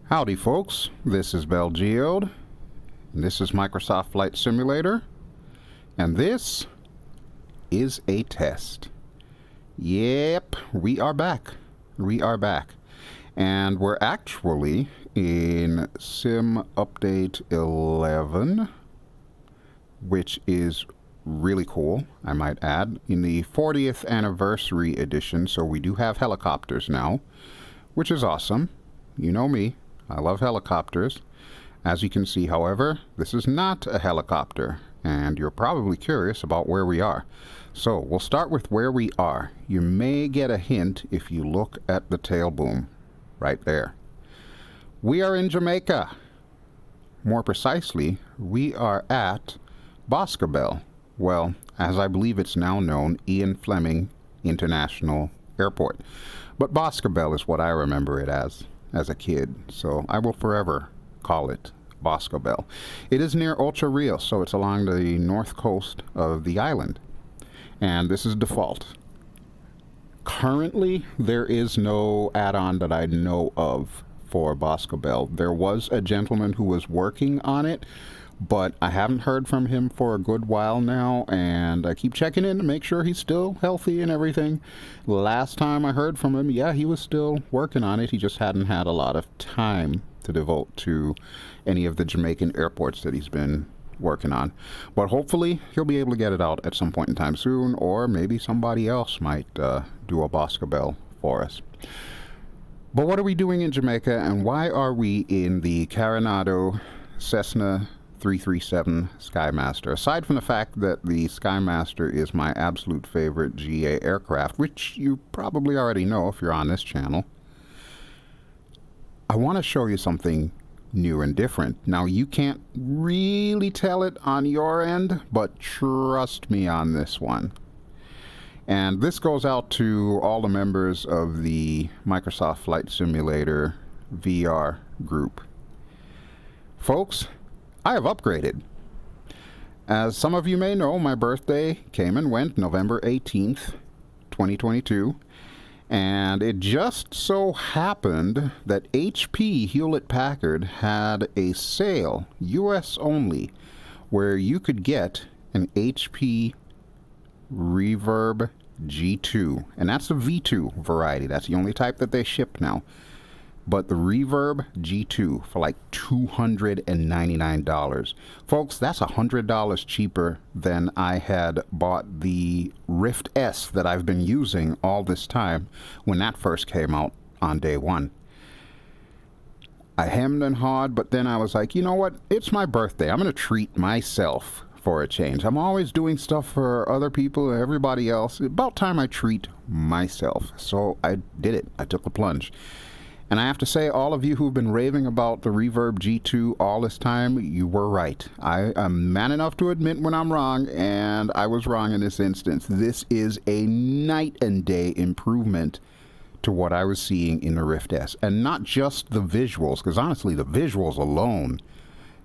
Howdy folks, this is BelGeode, and this is Microsoft Flight Simulator, and this is a test. Yep, we are back. And we're actually in Sim Update 11, which is really cool, I might add, in the 40th anniversary edition, so we do have helicopters now, which is awesome. You know me. I love helicopters. As you can see, however, this is not a helicopter, and you're probably curious about where we are. So we'll start with where we are. You may get a hint if you look at the tail boom right there. We are in Jamaica. More precisely, we are at Boscobel. Well, as I believe it's now known, Ian Fleming International Airport. But Boscobel is what I remember it as a kid, so I will forever call it Boscobel. It is near Ocho Rios, so it's along the north coast of the island, and this is default. Currently, there is no add-on that I know of for Boscobel. There was a gentleman who was working on it, but I haven't heard from him for a good while now, and I keep checking in to make sure he's still healthy and everything. Last time I heard from him, yeah, he was still working on it. He just hadn't had a lot of time to devote to any of the Jamaican airports that he's been working on. But hopefully he'll be able to get it out at some point in time soon, or maybe somebody else might do a Boscobel for us. But what are we doing in Jamaica, and why are we in the Coronado Cessna 337 Skymaster? Aside from the fact that the Skymaster is my absolute favorite GA aircraft, which you probably already know if you're on this channel, I want to show you something new and different. Now, you can't really tell it on your end, but trust me on this one. And this goes out to all the members of the Microsoft Flight Simulator VR group. Folks, I have upgraded. As some of you may know, my birthday came and went November 18th, 2022, and it just so happened that HP Hewlett-Packard had a sale, US only, where you could get an HP Reverb G2, and that's the V2 variety. That's the only type that they ship now. But the Reverb G2 for like $299. Folks, that's $100 cheaper than I had bought the Rift S that I've been using all this time when that first came out on day one. I hemmed and hawed, but then I was like, you know what? It's my birthday. I'm going to treat myself for a change. I'm always doing stuff for other people, everybody else. About time I treat myself. So I did it. I took the plunge. And I have to say, all of you who've been raving about the Reverb G2 all this time, you were right. I am man enough to admit when I'm wrong, and I was wrong in this instance. This is a night and day improvement to what I was seeing in the Rift S. And not just the visuals, because honestly, the visuals alone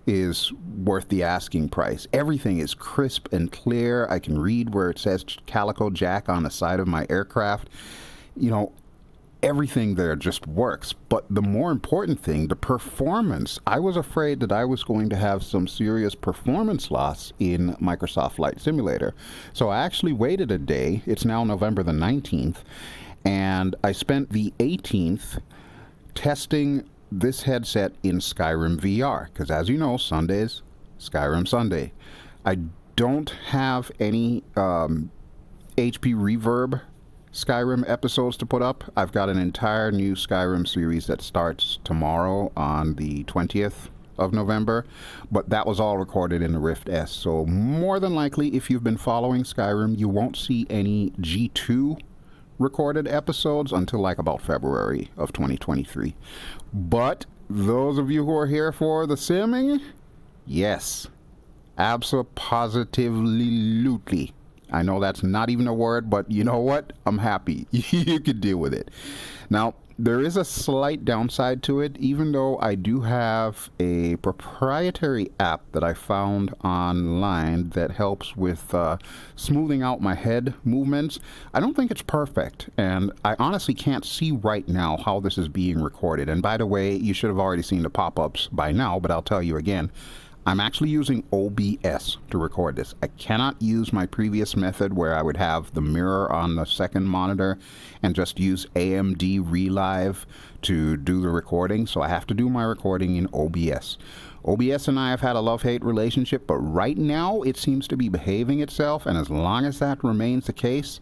is worth the asking price. Everything is crisp and clear. I can read where it says Calico Jack on the side of my aircraft. You know, everything there just works. But the more important thing, the performance. I was afraid that I was going to have some serious performance loss in Microsoft Flight Simulator. So I actually waited a day. It's now November the 19th. And I spent the 18th testing this headset in Skyrim VR. Because as you know, Sundays, Skyrim Sunday. I don't have any HP Reverb Skyrim episodes to put up. I've got an entire new Skyrim series that starts tomorrow on the 20th of November, but that was all recorded in the Rift S. So more than likely, if you've been following Skyrim, you won't see any G2 recorded episodes until like about February of 2023. But those of you who are here for the simming, yes, abso-positively. I know that's not even a word, but you know what? I'm happy. You could deal with it. Now, There is a slight downside to it, even though I do have a proprietary app that I found online that helps with smoothing out my head movements. I don't think it's perfect, and I honestly can't see right now how this is being recorded. And by the way, you should have already seen the pop-ups by now, but I'll tell you again. I'm actually using OBS to record this. I cannot use my previous method where I would have the mirror on the second monitor and just use AMD Relive to do the recording. So I have to do my recording in OBS. OBS and I have had a love-hate relationship, but right now it seems to be behaving itself, and as long as that remains the case,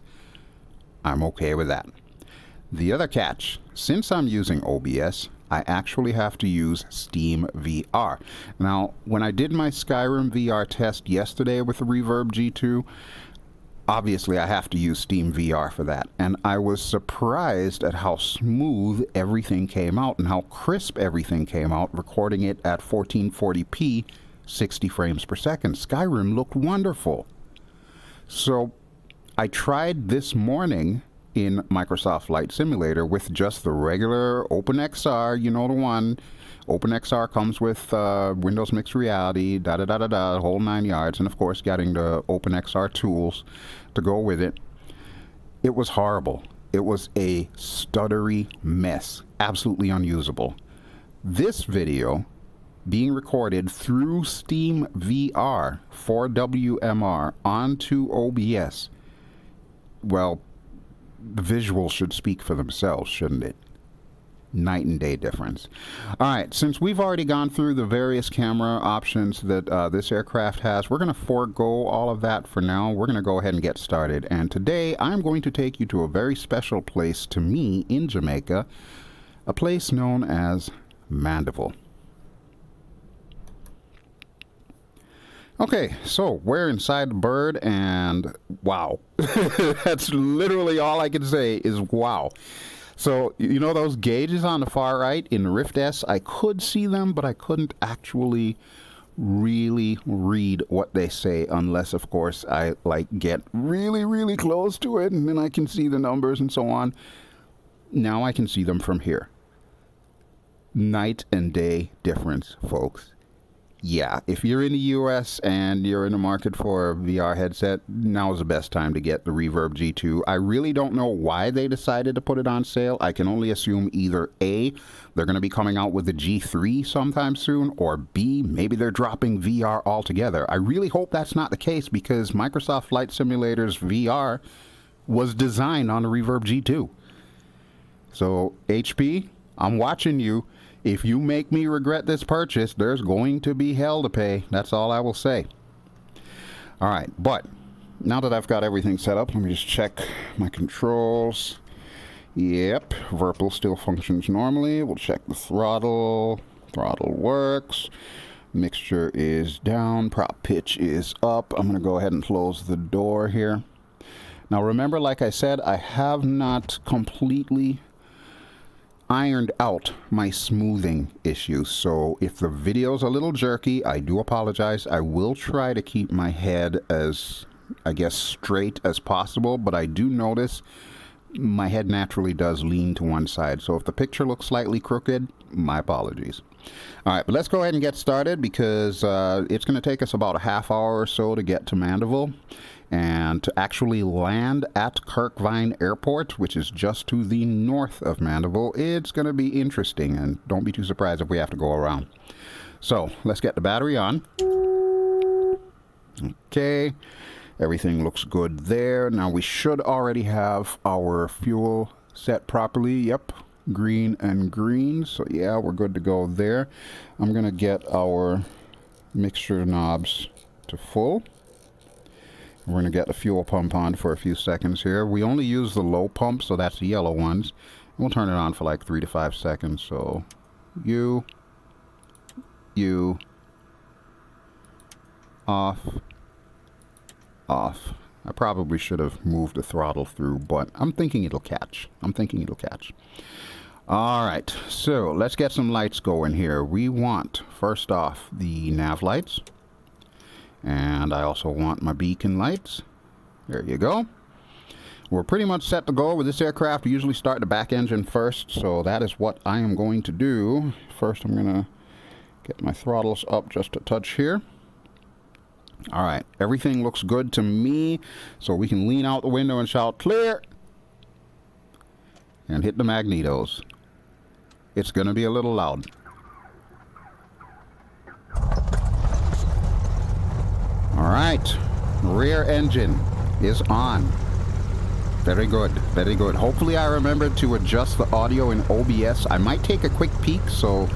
I'm okay with that. The other catch, since I'm using OBS, I actually have to use Steam VR. Now, when I did my Skyrim VR test yesterday with the Reverb G2, obviously I have to use Steam VR for that. And I was surprised at how smooth everything came out and how crisp everything came out, recording it at 1440p, 60 frames per second. Skyrim looked wonderful. So I tried this morning in Microsoft Flight Simulator with just the regular OpenXR, you know the one. OpenXR comes with Windows Mixed Reality, the whole 9 yards, and of course getting the OpenXR tools to go with it. It was horrible. It was a stuttery mess, absolutely unusable. This video being recorded through Steam VR for WMR onto OBS, well, the visuals should speak for themselves, shouldn't it? Night and day difference. All right, since we've already gone through the various camera options that this aircraft has, we're going to forego all of that for now. We're going to go ahead and get started. And today, I'm going to take you to a very special place to me in Jamaica, a place known as Mandeville. Okay, so we're inside the bird, and wow. That's literally all I can say is wow. So, you know those gauges on the far right in the Rift S? I could see them, but I couldn't actually really read what they say unless, of course, I get really close to it, and then I can see the numbers and so on. Now I can see them from here. Night and day difference, folks. Yeah, if you're in the US and you're in the market for a VR headset, now is the best time to get the Reverb G2. I really don't know why they decided to put it on sale. I can only assume either A, they're going to be coming out with the G3 sometime soon, or B, maybe they're dropping VR altogether. I really hope that's not the case because Microsoft Flight Simulator's VR was designed on the Reverb G2. So, HP, I'm watching you. If you make me regret this purchase, there's going to be hell to pay. That's all I will say. All right, but now that I've got everything set up, let me just check my controls. Yep, Virpil still functions normally. We'll check the throttle. Throttle works. Mixture is down. Prop pitch is up. I'm going to go ahead and close the door here. Now remember, like I said, I have not completely ironed out my smoothing issues, so if the video's a little jerky, I do apologize. I will try to keep my head as, I guess, straight as possible, but I do notice my head naturally does lean to one side, so if the picture looks slightly crooked, my apologies. All right, but let's go ahead and get started because it's going to take us about a half hour or so to get to Mandeville. And to actually land at Kirkvine Airport, which is just to the north of Mandeville, it's going to be interesting, and don't be too surprised if we have to go around. So, let's get the battery on. Okay, everything looks good there. Now, we should already have our fuel set properly. Yep, green and green. So, yeah, we're good to go there. I'm going to get our mixture knobs to full. We're going to get the fuel pump on for a few seconds here. We only use the low pump, so that's the yellow ones. We'll turn it on for like 3 to 5 seconds. So, off. I probably should have moved the throttle through, but I'm thinking it'll catch. All right, so let's get some lights going here. We want, first off, the nav lights. And I also want my beacon lights. There you go. we're pretty much set to go with this aircraft. We usually start the back engine first, so that is what I am going to do. First, I'm going to get my throttles up just a touch here. All right, everything looks good to me, so we can lean out the window and shout, clear! And hit the magnetos. It's going to be a little loud. All right, rear engine is on. Very good, very good. Hopefully I remembered to adjust the audio in OBS. I might take a quick peek, so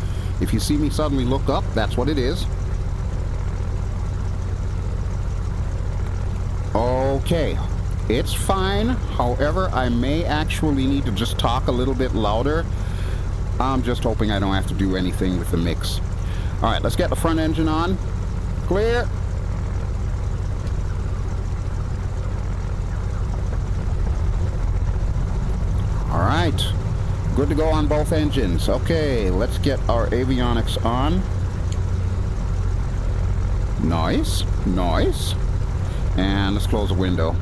if you see me suddenly look up, that's what it is. Okay, it's fine. However, I may actually need to just talk a little bit louder. I'm just hoping I don't have to do anything with the mix. All right, let's get the front engine on. Clear. All right, good to go on both engines. Okay, let's get our avionics on. Nice, nice. And let's close the window.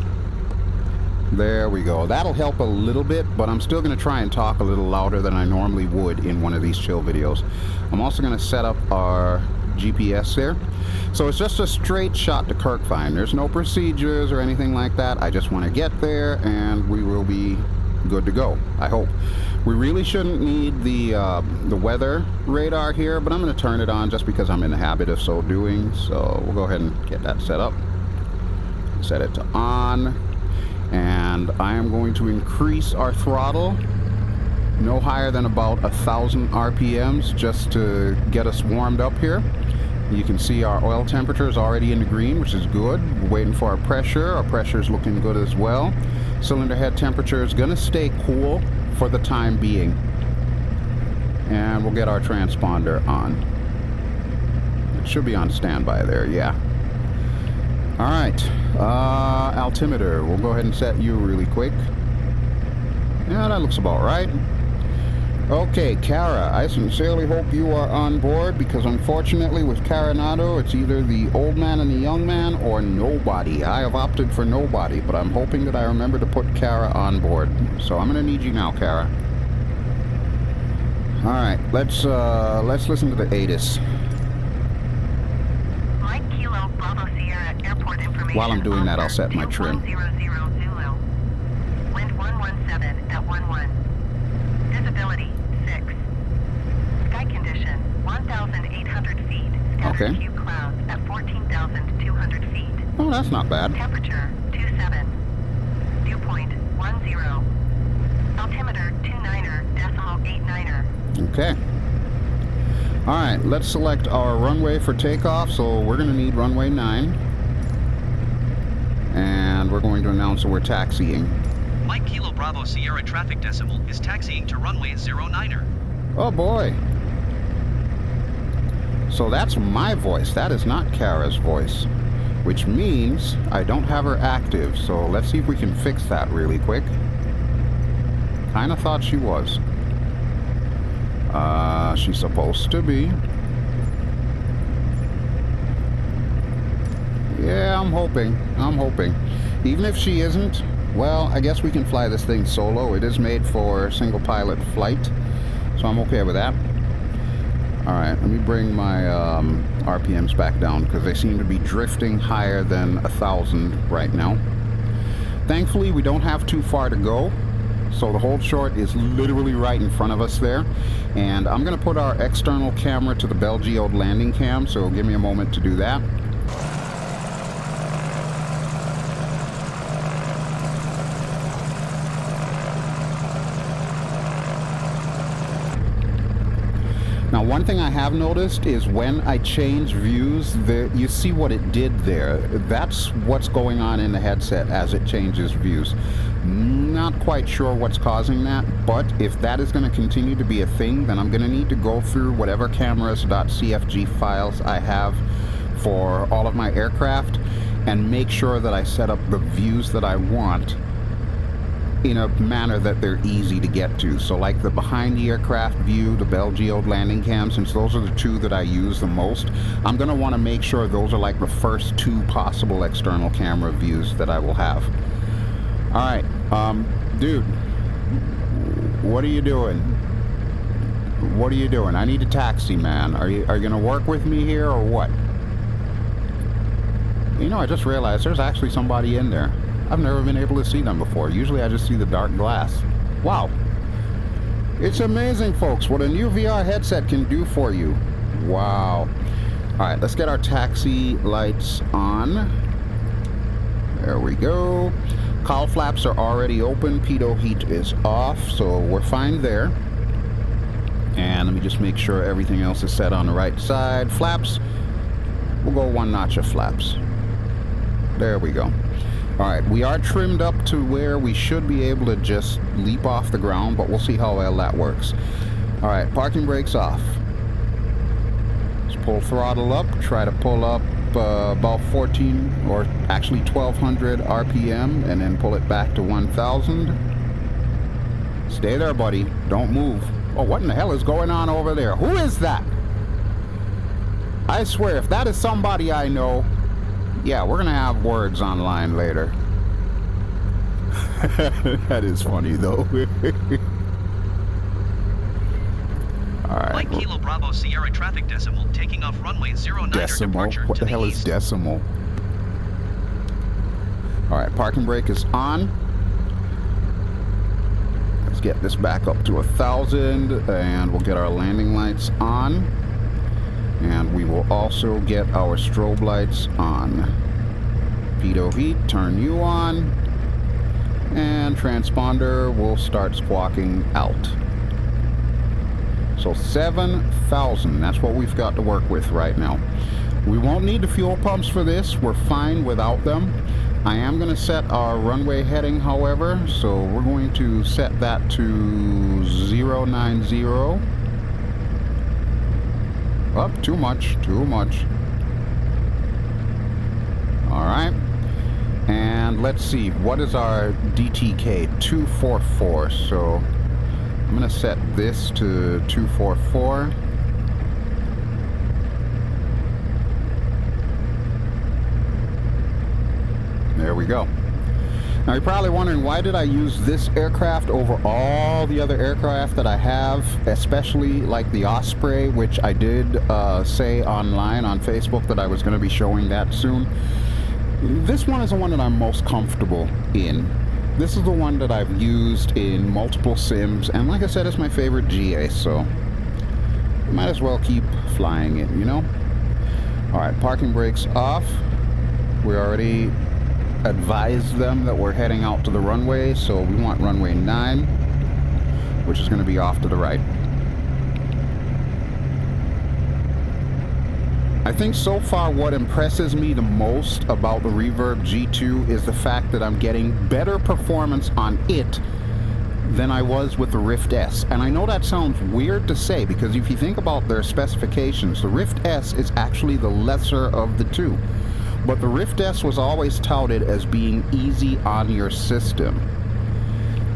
There we go. That'll help a little bit, but I'm still going to try and talk a little louder than I normally would in one of these chill videos. I'm also going to set up our GPS there. So it's just a straight shot to Kirkvine. There's no procedures or anything like that. I just want to get there and we will be good to go, I hope. We really shouldn't need the weather radar here, but I'm going to turn it on just because I'm in the habit of so doing. So we'll go ahead and get that set up. Set it to on, and I am going to increase our throttle no higher than about 1,000 RPMs just to get us warmed up here. You can see our oil temperature is already in the green, which is good. We're waiting for our pressure. Our pressure is looking good as well. Cylinder head temperature is going to stay cool for the time being, and we'll get our transponder on. It should be on standby there, yeah. All right, altimeter, we'll go ahead and set you really quick. Yeah, that looks about right. Okay, Kara, I sincerely hope you are on board, because unfortunately with Caranado, it's either the old man and the young man or nobody. I have opted for nobody, but I'm hoping that I remember to put Kara on board. So I'm going to need you now, Kara. All right, let's listen to the ATIS. While I'm doing that, I'll set my trim. Wind 117 at 11. Visibility 6. Sky condition 1,800 feet. Scattered cube clouds at 14,200 feet. Oh, that's not bad. Temperature 27. Dew point 10. Altimeter 29.89er. Okay. All right, let's select our runway for takeoff. So we're going to need runway 9. And we're going to announce that we're taxiing. Mike Kilo Bravo Sierra traffic decimal is taxiing to runway 09er. Oh boy. So that's my voice. That is not Kara's voice. Which means I don't have her active. So let's see if we can fix that really quick. Kinda thought she was. She's supposed to be. Yeah, I'm hoping. Even if she isn't, well, I guess we can fly this thing solo. It is made for single pilot flight, so I'm okay with that. All right, let me bring my RPMs back down because they seem to be drifting higher than 1,000 right now. Thankfully, we don't have too far to go, so the hold short is literally right in front of us there. And I'm going to put our external camera to the BelGeode landing cam, so give me a moment to do that. Now, one thing I have noticed is when I change views, you see what it did there. That's what's going on in the headset as it changes views. Not quite sure what's causing that, but if that is going to continue to be a thing, then I'm going to need to go through whatever cameras.cfg files I have for all of my aircraft and make sure that I set up the views that I want in a manner that they're easy to get to. So like the behind the aircraft view, the BelGeode landing cam, since those are the two that I use the most, I'm going to want to make sure those are like the first two possible external camera views that I will have. All right, Dude, what are you doing? What are you doing? I need a taxi, man. Are you gonna work with me here or what? You know, I just realized there's actually somebody in there. I've never been able to see them before. Usually I just see the dark glass. Wow. It's amazing, folks, what a new VR headset can do for you. Wow. Alright, let's get our taxi lights on. There we go. Cowl flaps are already open. Pitot heat is off, so we're fine there. And let me just make sure everything else is set on the right side. Flaps, we'll go one notch of flaps. There we go. Alright, we are trimmed up to where we should be able to just leap off the ground, but we'll see how well that works. Alright, parking brakes off. Let's pull throttle up, try to pull up about 14 or actually 1200 RPM and then pull it back to 1000. Stay there, buddy. Don't move. Oh, what in the hell is going on over there? Who is that? I swear, if that is somebody I know, yeah, we're gonna have words online later. That is funny, though. Alright. Mike Kilo Bravo Sierra traffic decimal taking off runway 09er Decimal? departure What to the hell east. is decimal? Alright, parking brake is on. Let's get this back up to 1000 and we'll get our landing lights on. And we will also get our strobe lights on. Pitot heat, turn you on. And transponder will start squawking out. So 7,000, that's what we've got to work with right now. We won't need the fuel pumps for this, we're fine without them. I am going to set our runway heading, however, so we're going to set that to 090. Oh, too much. Alright. And let's see, what is our DTK? 244. So I'm going to set this to 244. There we go. Now you're probably wondering, why did I use this aircraft over all the other aircraft that I have, especially like the Osprey, which I did say online on Facebook that I was going to be showing that soon. This one is the one that I'm most comfortable in. This is the one that I've used in multiple sims, and like I said, it's my favorite GA, so might as well keep flying it, you know? Alright, parking brakes off. We already advised them that we're heading out to the runway, so we want runway 9, which is going to be off to the right. I think so far what impresses me the most about the Reverb G2 is the fact that I'm getting better performance on it than I was with the Rift S. And I know that sounds weird to say, because if you think about their specifications, the Rift S is actually the lesser of the two. But the Rift S was always touted as being easy on your system.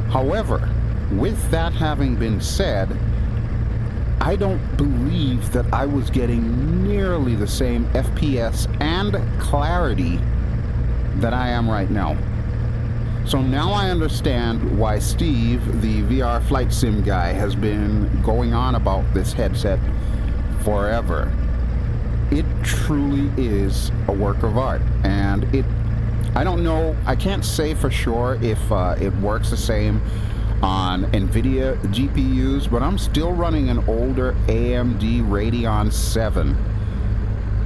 However, with that having been said, I don't believe that I was getting nearly the same FPS and clarity that I am right now. So now I understand why Steve, the VR flight sim guy, has been going on about this headset forever. It truly is a work of art, and I don't know, I can't say for sure if it works the same on NVIDIA GPUs, but I'm still running an older AMD Radeon 7,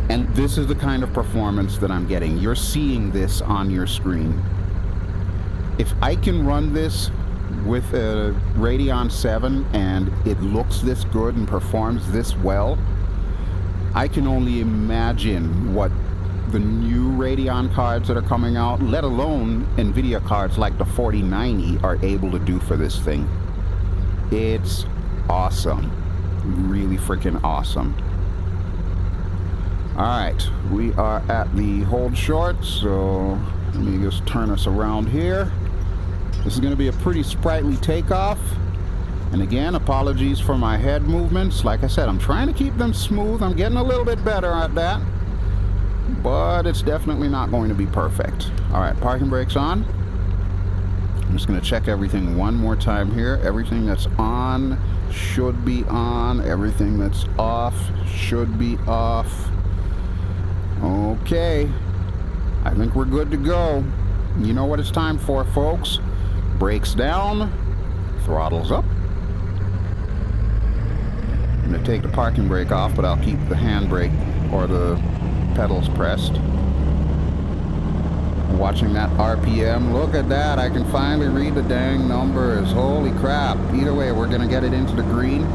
and this is the kind of performance that I'm getting. You're seeing this on your screen. If I can run this with a Radeon 7 and it looks this good and performs this well, I can only imagine what the new Radeon cards that are coming out, let alone NVIDIA cards like the 4090, are able to do for this thing. It's awesome. Really freaking awesome. Alright, we are at the hold short, so let me just turn us around here. This is going to be a pretty sprightly takeoff. And again, apologies for my head movements. Like I said, I'm trying to keep them smooth. I'm getting a little bit better at that, but it's definitely not going to be perfect. All right, parking brakes on. I'm just going to check everything one more time here. Everything that's on should be on. Everything that's off should be off. Okay. I think we're good to go. You know what it's time for, folks. Brakes down. Throttles up. I'm going to take the parking brake off, but I'll keep the handbrake or the pedals pressed. Watching that RPM. Look at that. I can finally read the dang numbers. Holy crap. Either way, we're going to get it into the green.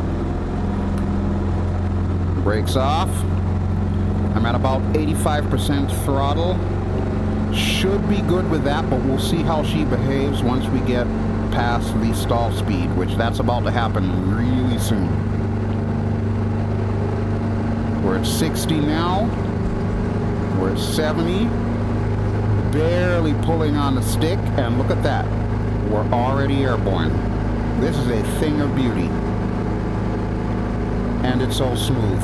Brakes off. I'm at about 85% throttle. Should be good with that, but we'll see how she behaves once we get past the stall speed, which that's about to happen really soon. We're at 60 now. We're at 70. Barely pulling on the stick, and look at that. We're already airborne. This is a thing of beauty. And it's so smooth.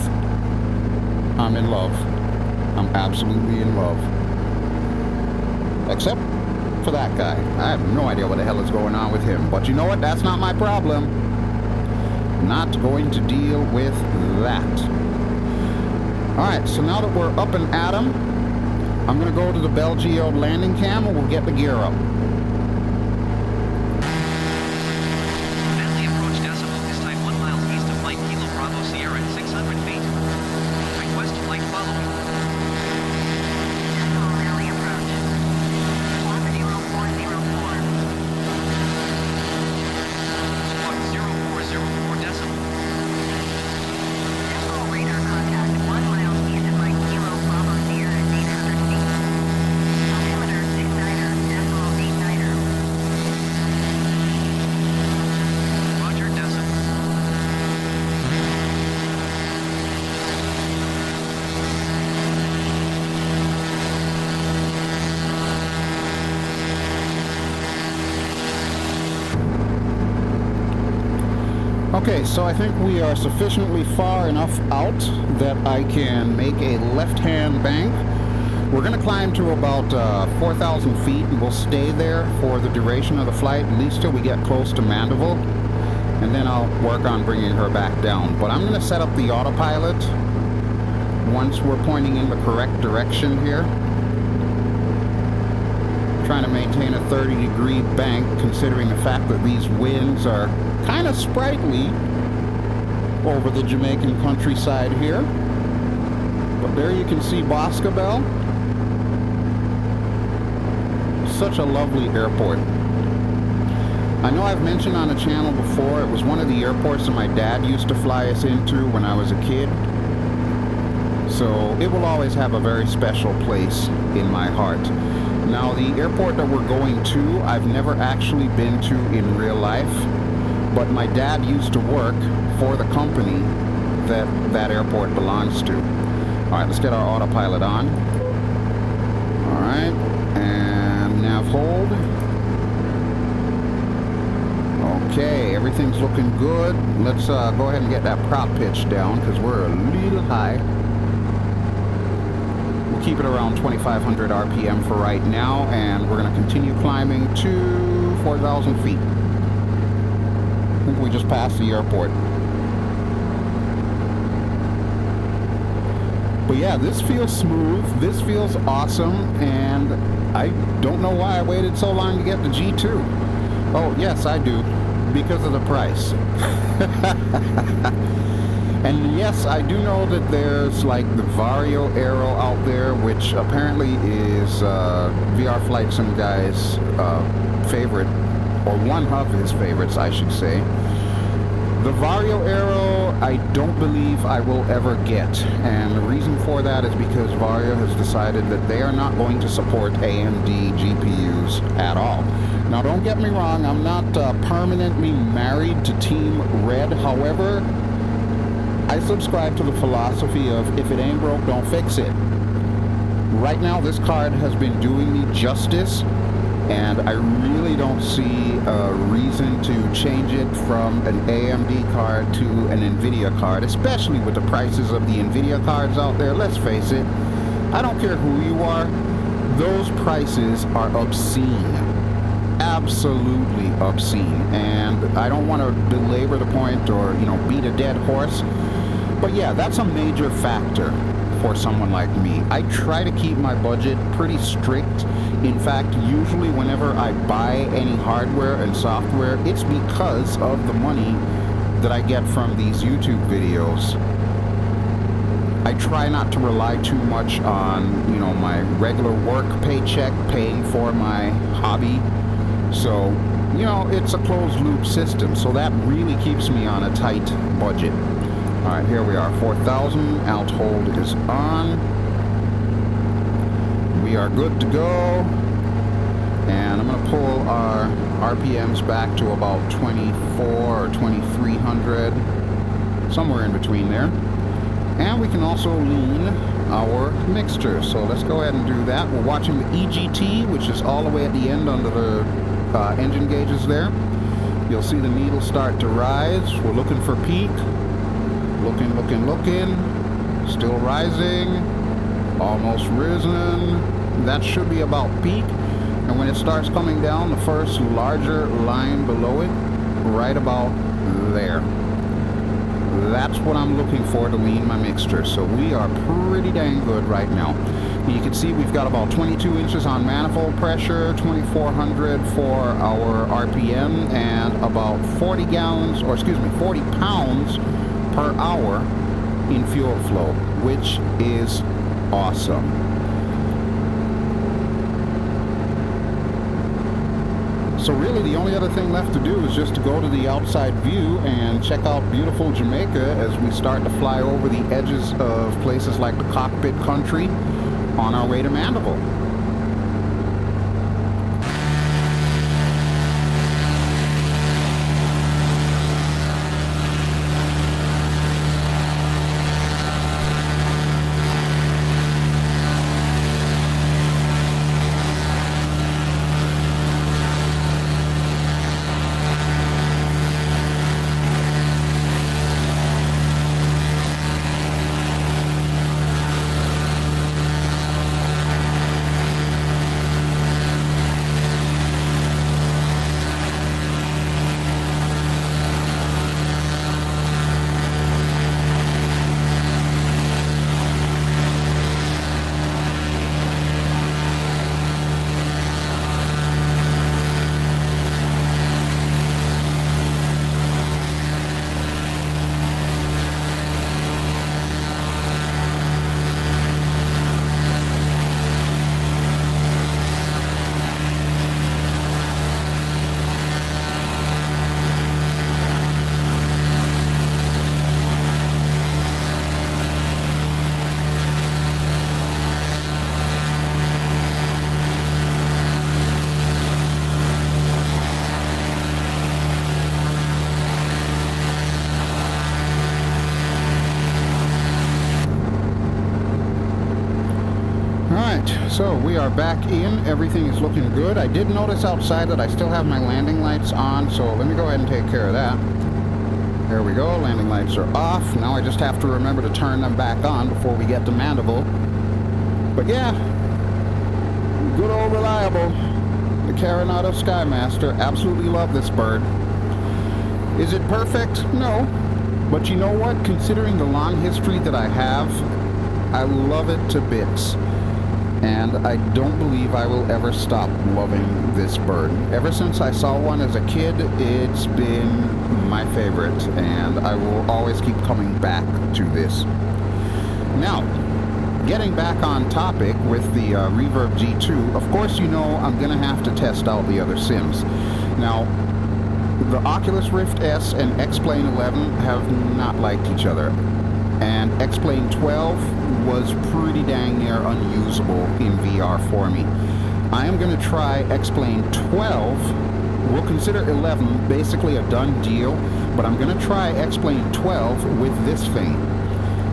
I'm in love. I'm absolutely in love. Except for that guy. I have no idea what the hell is going on with him. But you know what? That's not my problem. Not going to deal with that. Alright, so now that we're up and at 'em, I'm going to go to the BelGeode landing cam and we'll get the gear up. Bentley approach decimal is type 1 miles east of Mike Kilo Bravo Sierra at 600 feet. Request flight following. Decimal Valley approach. 10404. Squawk 0404 decimal. Decimal radar contact 1 mile east of Mike Kilo Bravo Sierra at 800 feet. Altimeter 29er, decimal 89er. Roger decimal. Okay, so I think we are sufficiently far enough out that I can make a left-hand bank. We're going to climb to about 4,000 feet, and we'll stay there for the duration of the flight, at least till we get close to Mandeville. And then I'll work on bringing her back down. But I'm going to set up the autopilot once we're pointing in the correct direction here. Trying to maintain a 30-degree bank, considering the fact that these winds are kind of sprightly over the Jamaican countryside here. But there you can see Boscobel. Such a lovely airport. I know I've mentioned on the channel before, it was one of the airports that my dad used to fly us into when I was a kid. So it will always have a very special place in my heart. Now, the airport that we're going to, I've never actually been to in real life, but my dad used to work for the company that that airport belongs to. All right, let's get our autopilot on. All right, and nav hold. Okay, everything's looking good. Let's go ahead and get that prop pitch down because we're a little high. We'll keep it around 2,500 RPM for right now, and we're going to continue climbing to 4,000 feet. I think we just passed the airport. But yeah, this feels smooth. This feels awesome, and I don't know why I waited so long to get the G2. Oh, yes, I do. Because of the price. And yes, I do know that there's like the Vario Aero out there, which apparently is VR Flight Sim guy's favorite, or one of his favorites, I should say. The Vario Aero, I don't believe I will ever get, and the reason for that is because Vario has decided that they are not going to support AMD GPUs at all. Now, don't get me wrong, I'm not permanently married to Team Red. However, I subscribe to the philosophy of if it ain't broke, don't fix it. Right now, this card has been doing me justice, and I really don't see a reason to change it from an AMD card to an NVIDIA card, especially with the prices of the NVIDIA cards out there. Let's face it, I don't care who you are, those prices are obscene. absolutely obscene. And I don't want to belabor the point or, you know, beat a dead horse. But yeah, that's a major factor for someone like me. I try to keep my budget pretty strict. In fact, usually whenever I buy any hardware and software, it's because of the money that I get from these YouTube videos. I try not to rely too much on, you know, my regular work paycheck paying for my hobby. So, you know, it's a closed loop system, so that really keeps me on a tight budget. All right, here we are, 4,000, alt hold is on. We are good to go. And I'm gonna pull our RPMs back to about 24 or 2300, somewhere in between there. And we can also lean our mixture. So let's go ahead and do that. We're watching the EGT, which is all the way at the end under the engine gauges there. You'll see the needle start to rise. We're looking for peak. Looking. Still rising. Almost risen. That should be about peak. And when it starts coming down, the first larger line below it, right about there. That's what I'm looking for to lean my mixture. So we are pretty dang good right now. You can see we've got about 22 inches on manifold pressure, 2,400 for our RPM, and about 40 pounds per hour in fuel flow, which is awesome. So really the only other thing left to do is just to go to the outside view and check out beautiful Jamaica as we start to fly over the edges of places like the cockpit country on our way to Mandeville. So we are back in. Everything is looking good. I did notice outside that I still have my landing lights on, so let me go ahead and take care of that. There we go. Landing lights are off. Now I just have to remember to turn them back on before we get to Mandeville. But yeah, good old reliable. The Coronado Skymaster. Absolutely love this bird. Is it perfect? No. But you know what? Considering the long history that I have, I love it to bits. And I don't believe I will ever stop loving this bird. Ever since I saw one as a kid, it's been my favorite, and I will always keep coming back to this. Now, getting back on topic with the Reverb G2, of course you know I'm going to have to test out the other sims. Now, the Oculus Rift S and X-Plane 11 have not liked each other. And X-Plane 12 was pretty dang near unusable in VR for me. I am going to try X-Plane 12. We'll consider 11 basically a done deal, but I'm going to try X-Plane 12 with this thing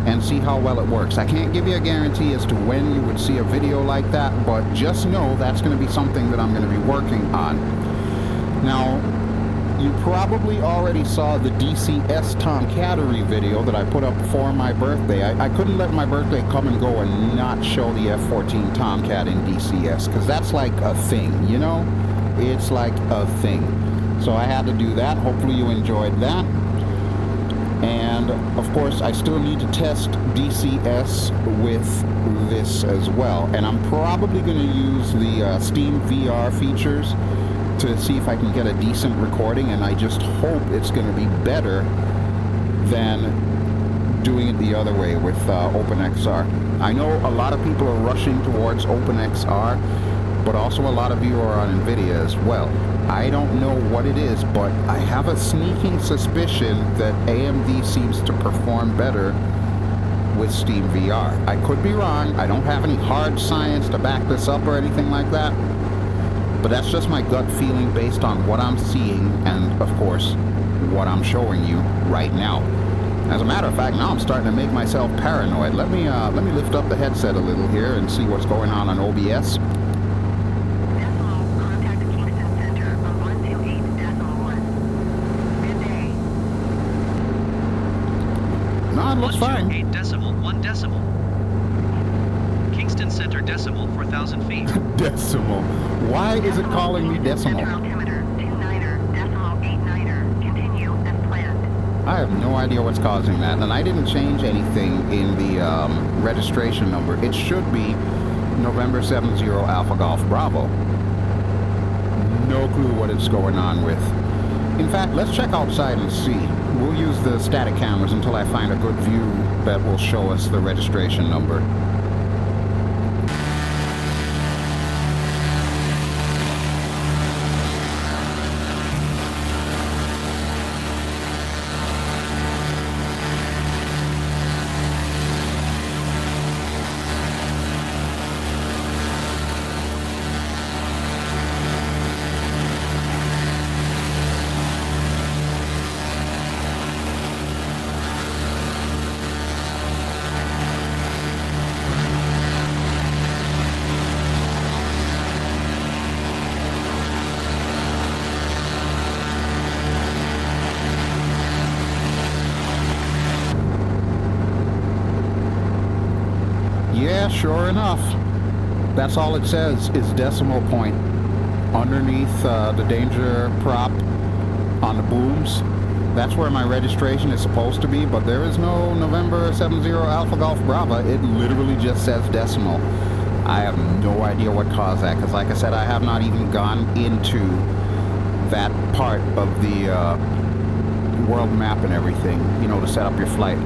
and see how well it works. I can't give you a guarantee as to when you would see a video like that, but just know that's going to be something that I'm going to be working on. Now, you probably already saw the DCS Tomcattery video that I put up for my birthday. I couldn't let my birthday come and go and not show the F-14 Tomcat in DCS, because that's like a thing, you know? it's like a thing. So I had to do that. Hopefully you enjoyed that. And of course, I still need to test DCS with this as well. And I'm probably going to use the Steam VR features to see if I can get a decent recording. And I just hope it's going to be better than doing it the other way with OpenXR. I know a lot of people are rushing towards OpenXR, but also a lot of you are on NVIDIA as well. I don't know what it is, but I have a sneaking suspicion that AMD seems to perform better with Steam VR. I could be wrong. I don't have any hard science to back this up or anything like that, but that's just my gut feeling based on what I'm seeing and, of course, what I'm showing you right now. As a matter of fact, now I'm starting to make myself paranoid. Let me lift up the headset a little here and see what's going on OBS. No, it looks fine. 8 decimal, 1 decimal. Kingston Center decimal, 4,000 feet. Decimal. Why is it calling me decimal? Altimeter 29er, decimal 89er. Continue as planned. I have no idea what's causing that, and I didn't change anything in the registration number. It should be November 70 Alpha Golf Bravo. No clue what it's going on with. In fact, let's check outside and see. We'll use the static cameras until I find a good view that will show us the registration number. Yeah, sure enough. That's all it says is decimal point underneath the danger prop on the booms. That's where my registration is supposed to be, but there is no November 70 Alpha Golf Bravo. It literally just says decimal. I have no idea what caused that, because like I said, I have not even gone into that part of the world map and everything, you know, to set up your flight.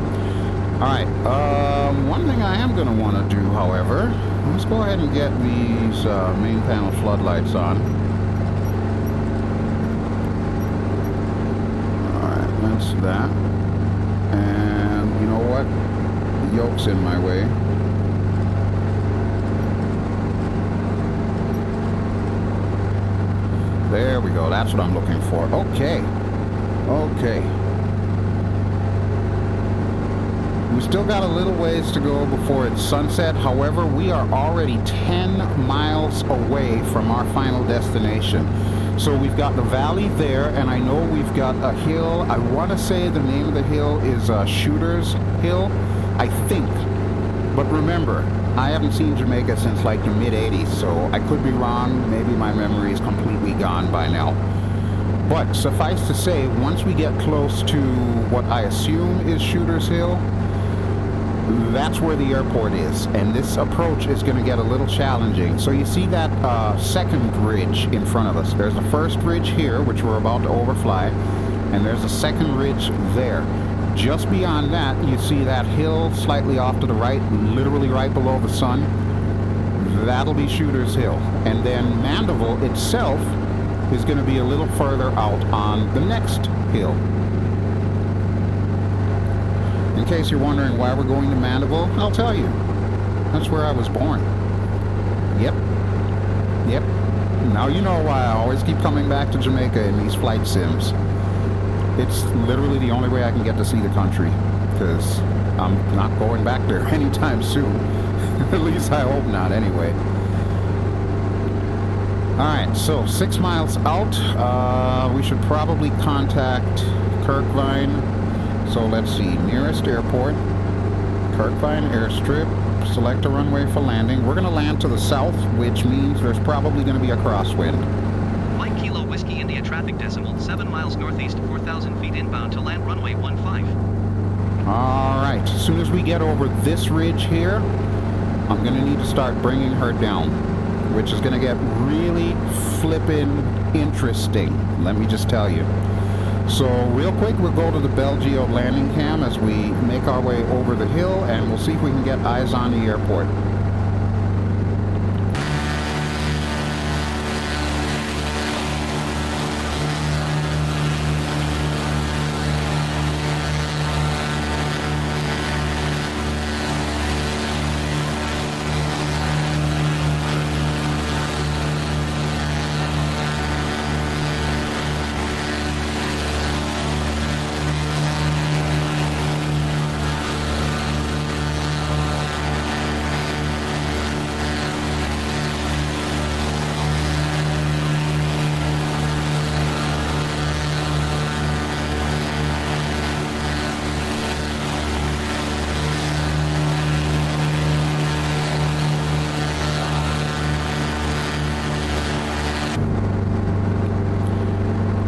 Alright, one thing I am going to want to do, however, let's go ahead and get these main panel floodlights on. Alright, that's that. And you know what? The yoke's in my way. There we go, that's what I'm looking for. Okay. Okay. We still got a little ways to go before it's sunset. However, we are already 10 miles away from our final destination. So we've got the valley there, and I know we've got a hill. I want to say the name of the hill is Shooter's Hill, I think. But remember, I haven't seen Jamaica since like the mid-'80s, so I could be wrong. Maybe my memory is completely gone by now. But suffice to say, once we get close to what I assume is Shooter's Hill, that's where the airport is, and this approach is going to get a little challenging. So you see that second ridge in front of us. There's the first ridge here, which we're about to overfly, and there's a second ridge there. Just beyond that, you see that hill slightly off to the right, literally right below the sun. That'll be Shooter's Hill. And then Mandeville itself is going to be a little further out on the next hill. In case you're wondering why we're going to Mandeville, I'll tell you. That's where I was born. Yep. Yep. Now you know why I always keep coming back to Jamaica in these flight sims. It's literally the only way I can get to see the country, because I'm not going back there anytime soon. At least I hope not, anyway. Alright, so 6 miles out. We should probably contact Kirkvine. So let's see, nearest airport, Kirkvine Airstrip, select a runway for landing. We're going to land to the south, which means there's probably going to be a crosswind. Mike traffic decimal, 7 miles northeast, 4,000 feet inbound to land runway 15. All right, as soon as we get over this ridge here, I'm gonna need to start bringing her down, which is gonna get really flippin' interesting, let me just tell you. So real quick, we'll go to the BelGeode landing cam as we make our way over the hill, and we'll see if we can get eyes on the airport.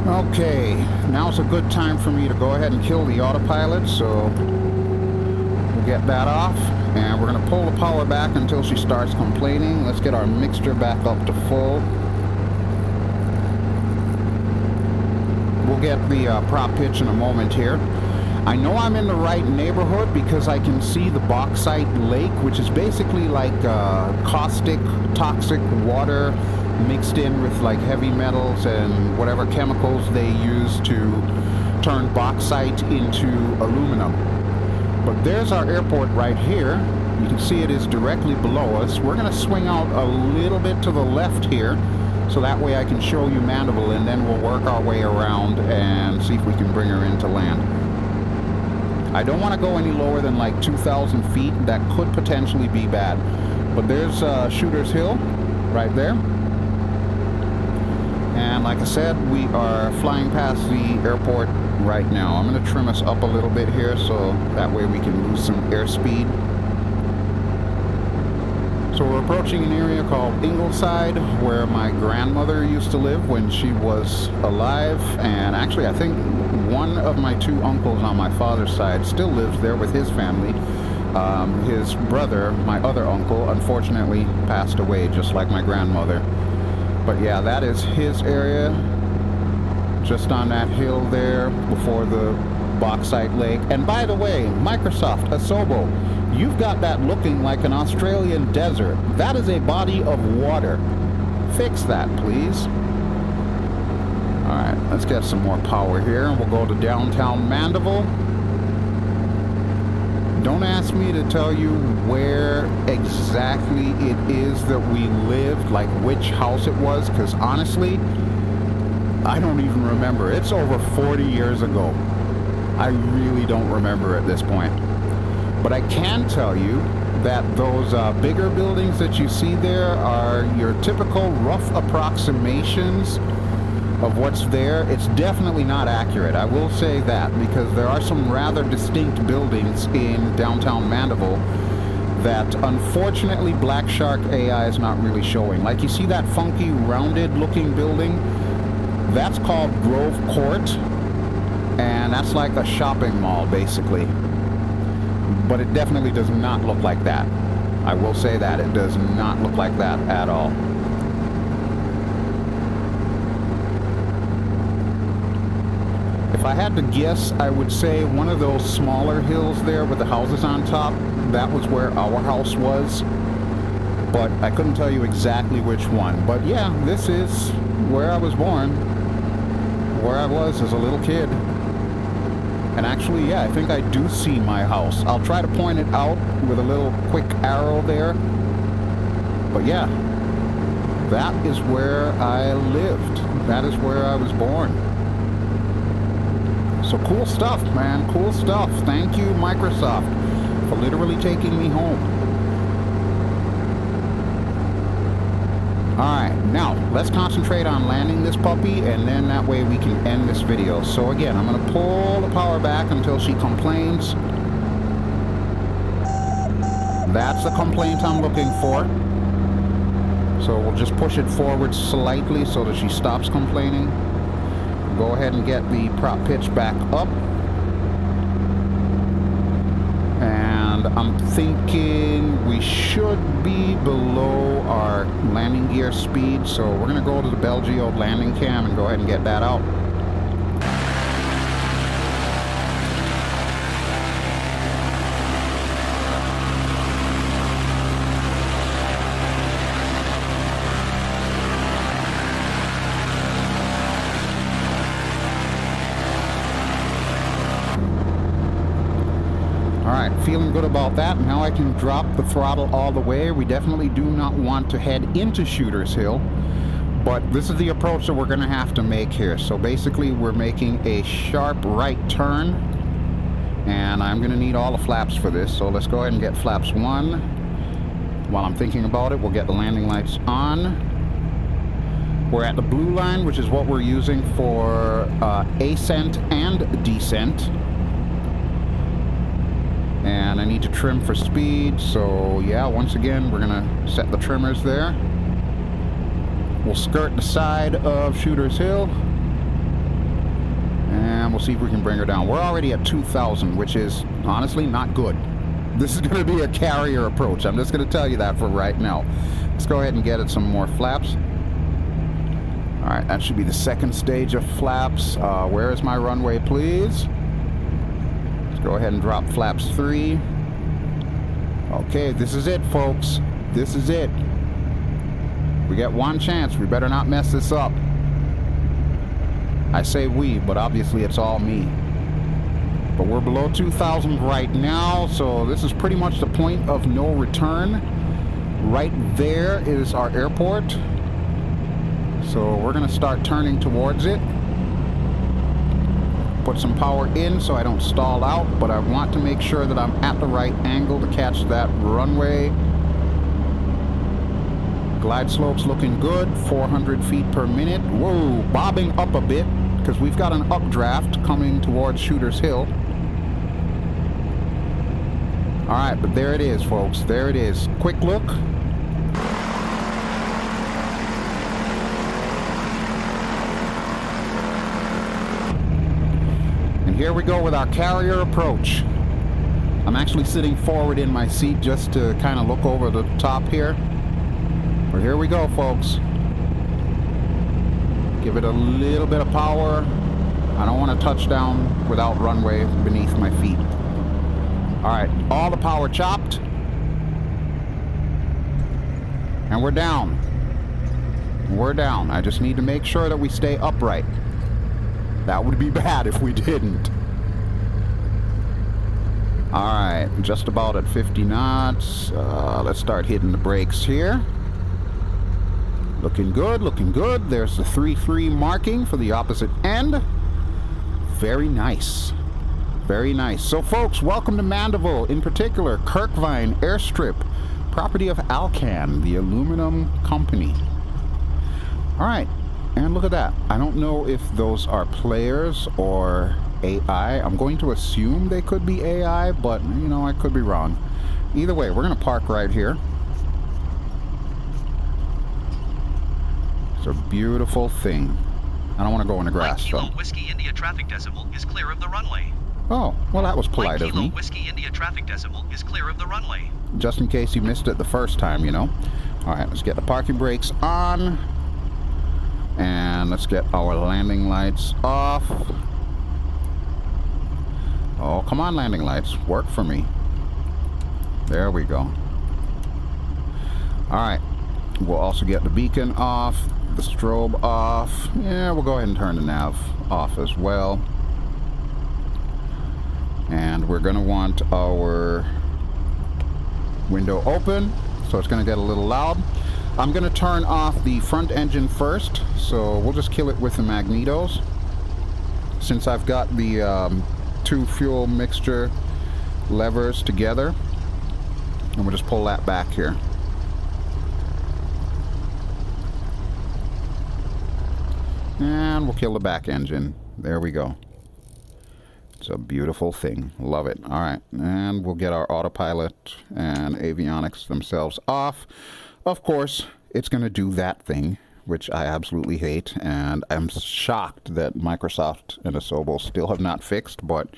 Okay, now's a good time for me to go ahead and kill the autopilot, so we'll get that off, and we're going to pull the power back until she starts complaining. Let's get our mixture back up to full. We'll get the prop pitch in a moment here. I know I'm in the right neighborhood because I can see the bauxite lake, which is basically like caustic, toxic water mixed in with like heavy metals and whatever chemicals they use to turn bauxite into aluminum. But there's our airport right here. You can see it is directly below us. We're going to swing out a little bit to the left here, so that way I can show you Mandeville, and then we'll work our way around and see if we can bring her into land. I don't want to go any lower than like 2,000 feet. That could potentially be bad. But there's Shooter's Hill right there. And like I said, we are flying past the airport right now. I'm going to trim us up a little bit here so that way we can lose some airspeed. So we're approaching an area called Ingleside, where my grandmother used to live when she was alive. And actually, I think one of my two uncles on my father's side still lives there with his family. His brother, my other uncle, unfortunately passed away just like my grandmother. But yeah, that is his area, just on that hill there before the bauxite lake. And by the way, Microsoft Asobo, you've got that looking like an Australian desert. That is a body of water. Fix that, please. All right, let's get some more power here. We'll go to downtown Mandeville. Don't ask me to tell you where exactly it is that we lived, like which house it was, because honestly, I don't even remember. It's over 40 years ago. I really don't remember at this point. But I can tell you that those bigger buildings that you see there are your typical rough approximations of what's there. It's definitely not accurate, I will say that, because there are some rather distinct buildings in downtown Mandeville that unfortunately Black Shark AI is not really showing. Like, you see that funky rounded looking building? That's called Grove Court, and that's like a shopping mall basically. But it definitely does not look like that. I will say that it does not look like that at all. If I had to guess, I would say one of those smaller hills there with the houses on top, that was where our house was. But I couldn't tell you exactly which one. But yeah, this is where I was born, where I was as a little kid. And actually, yeah, I think I do see my house. I'll try to point it out with a little quick arrow there. But yeah, that is where I lived. That is where I was born. So cool stuff, man. Cool stuff. Thank you, Microsoft, for literally taking me home. Alright, now let's concentrate on landing this puppy, and then that way we can end this video. So again, I'm going to pull the power back until she complains. That's the complaint I'm looking for. So we'll just push it forward slightly so that she stops complaining. Go ahead and get the prop pitch back up. And I'm thinking we should be below our landing gear speed, so we're going to go to the BelGeode landing cam and go ahead and get that out. Feeling good about that. Now I can drop the throttle all the way. We definitely do not want to head into Shooters Hill, but this is the approach that we're going to have to make here. So basically we're making a sharp right turn, and I'm going to need all the flaps for this. So let's go ahead and get flaps 1. While I'm thinking about it, we'll get the landing lights on. We're at the blue line, which is what we're using for ascent and descent. And I need to trim for speed, so yeah, once again, we're gonna set the trimmers there. We'll skirt the side of Shooters Hill, and we'll see if we can bring her down. We're already at 2,000, which is honestly not good. This is gonna be a carrier approach. I'm just gonna tell you that for right now. Let's go ahead and get it some more flaps. All right, that should be the second stage of flaps. Where is my runway, please? Go ahead and drop flaps 3. Okay, this is it, folks. This is it. We get one chance. We better not mess this up. I say we, but obviously it's all me. But we're below 2,000 right now, so this is pretty much the point of no return. Right there is our airport. So we're going to start turning towards it. Put some power in so I don't stall out, but I want to make sure that I'm at the right angle to catch that runway. Glide slope's looking good, 400 feet per minute. Whoa, bobbing up a bit because we've got an updraft coming towards Shooters Hill. All right, but there it is, folks. There it is. Quick look. Here we go with our carrier approach. I'm actually sitting forward in my seat just to kind of look over the top here. But here we go, folks. Give it a little bit of power. I don't want to touch down without runway beneath my feet. All right, all the power chopped. And we're down. We're down. I just need to make sure that we stay upright. That would be bad if we didn't. Alright, just about at 50 knots. Let's start hitting the brakes here. Looking good, looking good. There's the 3-3 marking for the opposite end. Very nice. Very nice. So folks, welcome to Mandeville, in particular Kirkvine Airstrip, property of Alcan, the aluminum company. Alright. And look at that. I don't know if those are players or AI. I'm going to assume they could be AI, but, you know, I could be wrong. Either way, we're going to park right here. It's a beautiful thing. I don't want to go in the grass, Kilo though. Whiskey India traffic decimal is clear of the runway. Oh, well, that was polite of me. Kilo Whiskey India traffic decimal is clear of the runway. Just in case you missed it the first time, you know. All right, let's get the parking brakes on. And let's get our landing lights off. Oh, come on, landing lights. Work for me. There we go. Alright. We'll also get the beacon off, the strobe off. Yeah, we'll go ahead and turn the nav off as well. And we're going to want our window open, so it's going to get a little loud. I'm going to turn off the front engine first, so we'll just kill it with the magnetos. Since I've got the two fuel mixture levers together, and we'll just pull that back here. And we'll kill the back engine. There we go. It's a beautiful thing. Love it. All right, and we'll get our autopilot and avionics themselves off. Of course, it's going to do that thing which I absolutely hate, and I'm shocked that Microsoft and Asobo still have not fixed, but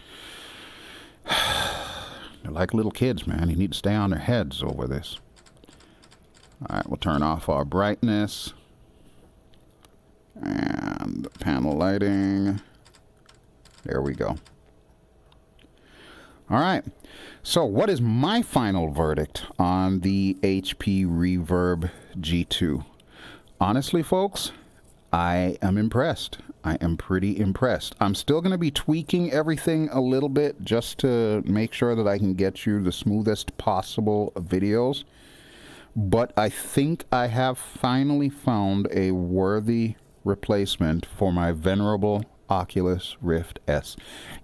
they're like little kids, man. You need to stay on their heads over this. All right, we'll turn off our brightness and panel lighting. There we go. All right, so what is my final verdict on the HP Reverb G2? Honestly, folks, I am impressed. I am pretty impressed. I'm still going to be tweaking everything a little bit just to make sure that I can get you the smoothest possible videos. But I think I have finally found a worthy replacement for my venerable Oculus Rift S.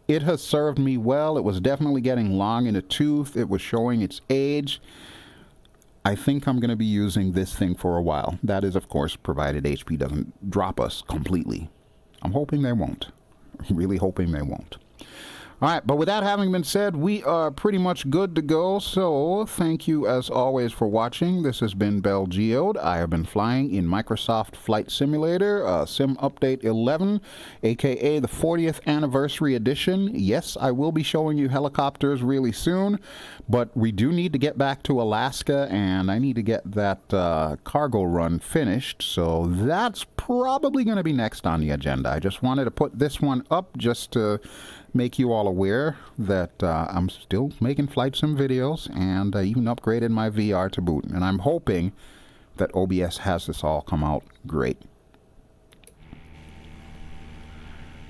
It has served me well. It was definitely getting long in the tooth. It was showing its age. I think I'm going to be using this thing for a while. That is, of course, provided HP doesn't drop us completely. I'm hoping they won't. I'm really hoping they won't. All right, but with that having been said, we are pretty much good to go. So thank you, as always, for watching. This has been BelGeode. I have been flying in Microsoft Flight Simulator, Sim Update 11, aka the 40th Anniversary Edition. Yes, I will be showing you helicopters really soon, but we do need to get back to Alaska, and I need to get that cargo run finished. So that's probably going to be next on the agenda. I just wanted to put this one up just to make you all aware that I'm still making flight sim videos, and I even upgraded my VR to boot, and I'm hoping that OBS has this all come out great.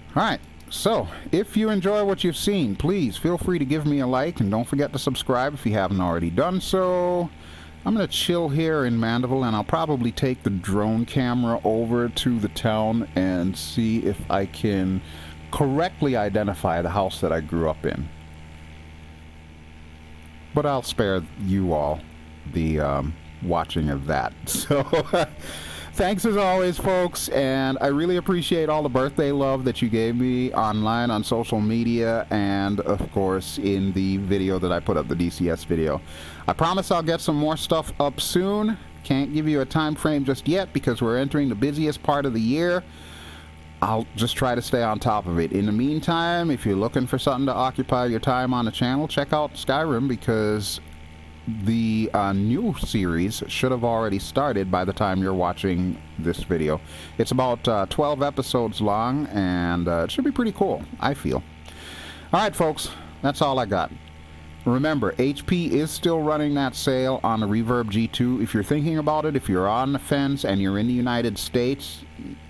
Alright, so if you enjoy what you've seen, please feel free to give me a like, and don't forget to subscribe if you haven't already done so. I'm going to chill here in Mandeville, and I'll probably take the drone camera over to the town and see if I can correctly identify the house that I grew up in. But I'll spare you all the watching of that. So thanks as always, folks, and I really appreciate all the birthday love that you gave me online on social media, and of course in the video that I put up, the DCS video. I promise I'll get some more stuff up soon. Can't give you a time frame just yet because we're entering the busiest part of the year. I'll just try to stay on top of it. In the meantime, if you're looking for something to occupy your time on the channel, check out Skyrim, because the new series should have already started by the time you're watching this video. It's about 12 episodes long, and it should be pretty cool, I feel. Alright, folks, that's all I got. Remember, HP is still running that sale on the Reverb G2. If you're thinking about it, if you're on the fence and you're in the United States,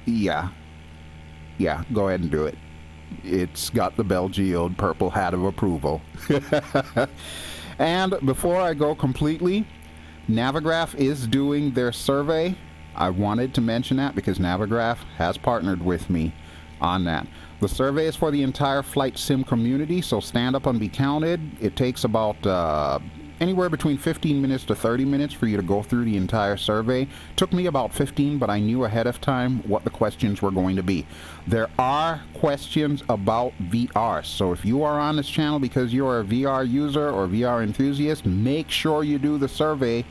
yeah, go ahead and do it. It's got the BelGeode purple hat of approval. And before I go completely, Navigraph is doing their survey. I wanted to mention that because Navigraph has partnered with me on that. The survey is for the entire flight sim community, so stand up and be counted. It takes about anywhere between 15 minutes to 30 minutes for you to go through the entire survey. Took me about 15, but I knew ahead of time what the questions were going to be. There are questions about VR, so if you are on this channel because you are a VR user or VR enthusiast, make sure you do the survey.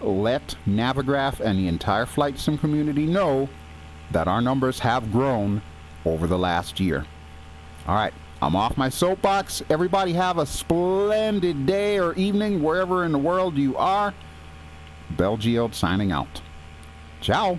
Let Navigraph and the entire flight sim community know that our numbers have grown over the last year. All right. I'm off my soapbox. Everybody have a splendid day or evening wherever in the world you are. BelGeode signing out. Ciao.